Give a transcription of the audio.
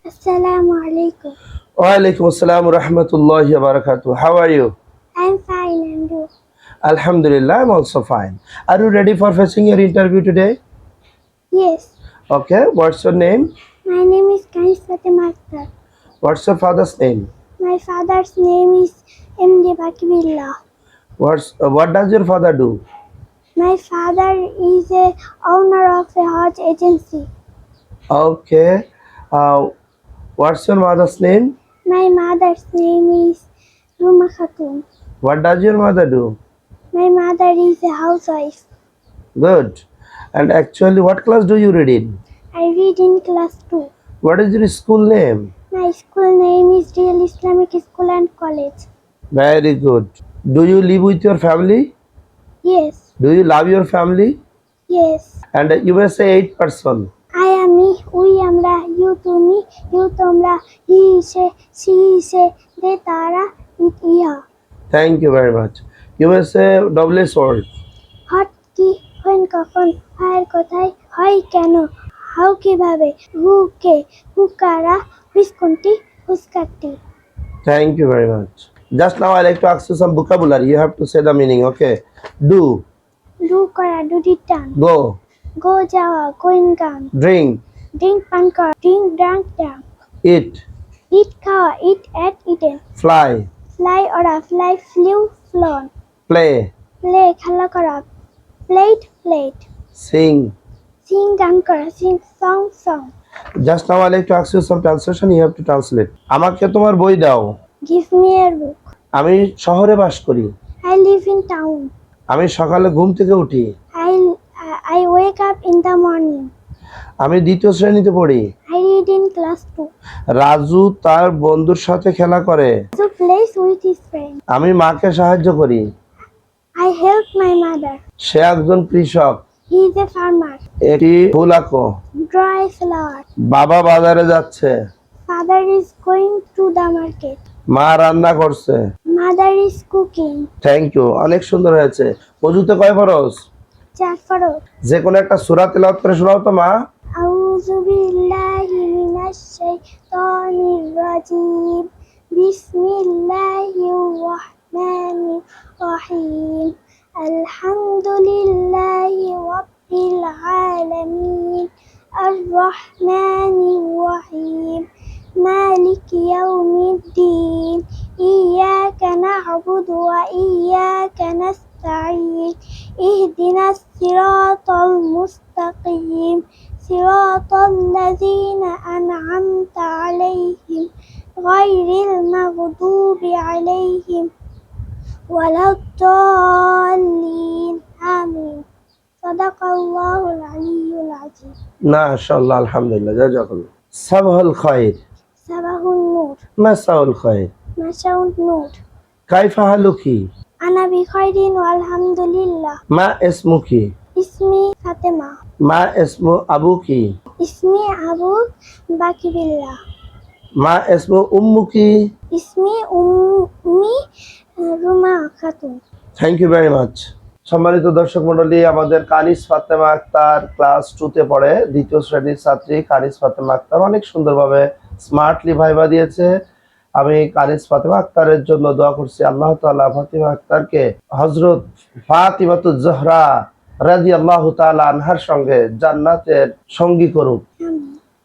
Assalamu alaikum. Walaikum assalam wa rahmatullahi wa barakatuh. How are you? I'm fine and you? Alhamdulillah, I'm also fine. Are you ready for facing your interview today? Yes. Okay, what's your name? My name is Kanis Fatima Akhtar. What's your father's name? My father's name is M.D. Bakibillah. What does your father do? My father is a owner of a Hajj agency. Okay. What's your mother's name? My mother's name is Ruma Khatun. What does your mother do? My mother is a housewife. Good. And actually, what class do you read in? I read in class 2. What is your school name? My school name is Real Islamic School and College. Very good. Do you live with your family? Yes. Do you love your family? Yes. And you may say 8%. I am me, we আমরা, you তুমি, you তোমরা, he say, she say, they তারা, it ইহা। Thank you very much. You may say double word. Hot কি, when কখন, where কোথায়, হয় কেন, how কিভাবে, who কে, who কারা, which কোনটি, whose কাটি। Thank you very much. Just now I like to ask you some vocabulary. You have to say the meaning, okay? Do, do করা, do return, go, go যাওয়া, going গান, drink, drink পান করা, drink drunk drunk, eat, eat খাওয়া, eat at eaten, fly, fly ওড়া, fly flew flown, play, play খেলা করা, played played, sing. sing গান করা, sing song song, Just now I like to ask you some translation. You have to translate. আমাকে তোমার বই দাও। give me a book. আমি শহরে বাস করি। I live in town. আমি সকালে ঘুম থেকে উঠি। I wake up in the morning. আমি দ্বিতীয় শ্রেণীতে পড়ি। I read in class 2. Raju তার বন্ধুর সাথে খেলা করে। So plays with his friend. আমি মাকে সাহায্য করি। I help my mother. সে একজন কৃষক। He is a farmer. এটি ফুল আঁকো। Draw a flower. বাবা বাজারে যাচ্ছে। Father is going to the market. মা রান্না করছে। Mother is cooking. Thank you, অনেক সুন্দর হয়েছে। ওযুতে কয় ফরজ? 4 ফরজ। যে কোনো একটা সূরা তেলাওয়াত করে শোনাও তো মা। আউযু বিল্লাহি মিনাশ শাইতানির রাজীম। বিসমিল্লাহির রাহমানির রাহিম। আলহামদুলিল্লাহি রাব্বিল আলামিন। আর-রাহমানির রাহিম। مالك يوم الدين إياك نعبد وإياك نستعين اهدنا الصراط المستقيم صراط الذين أنعمت عليهم غير المغضوب عليهم ولا الضالين آمين صدق الله العلي العظيم মাশাআল্লাহ, আলহামদুলিল্লাহ, জাযাকাল্লাহ। সাবহুল খায়র, صباح النور মাসাউল খায়র, مساء النور কাইফা হালুকি, أنا بخير والحمد لله মা ইসমুকি, اسمي فاطمة মা ইসমু আবুকি, اسمي أبو بكر الله মা ইসমু উম্মুকি। اسمي أمي Ruma Khatun. Thank you very much. সম্মানিত দর্শক মণ্ডলী, আমাদের কানিস ফাতেমা আক্তার ক্লাস 2 তে পড়ে, দ্বিতীয় শ্রেণীর ছাত্রী কানিস ফাতেমা আক্তার অনেক সুন্দরভাবে স্মার্টলি ভাইবা দিয়েছে। আমি কানিস ফাতেমা আক্তারের জন্য দোয়া করছি, আল্লাহ তাআলা ফাতেমা আক্তারকে হযরত ফাতিমাতুজ জোহরা রাদিয়াল্লাহু তাআলা আনহার সঙ্গে জান্নাতের সঙ্গী করুক। আমিন।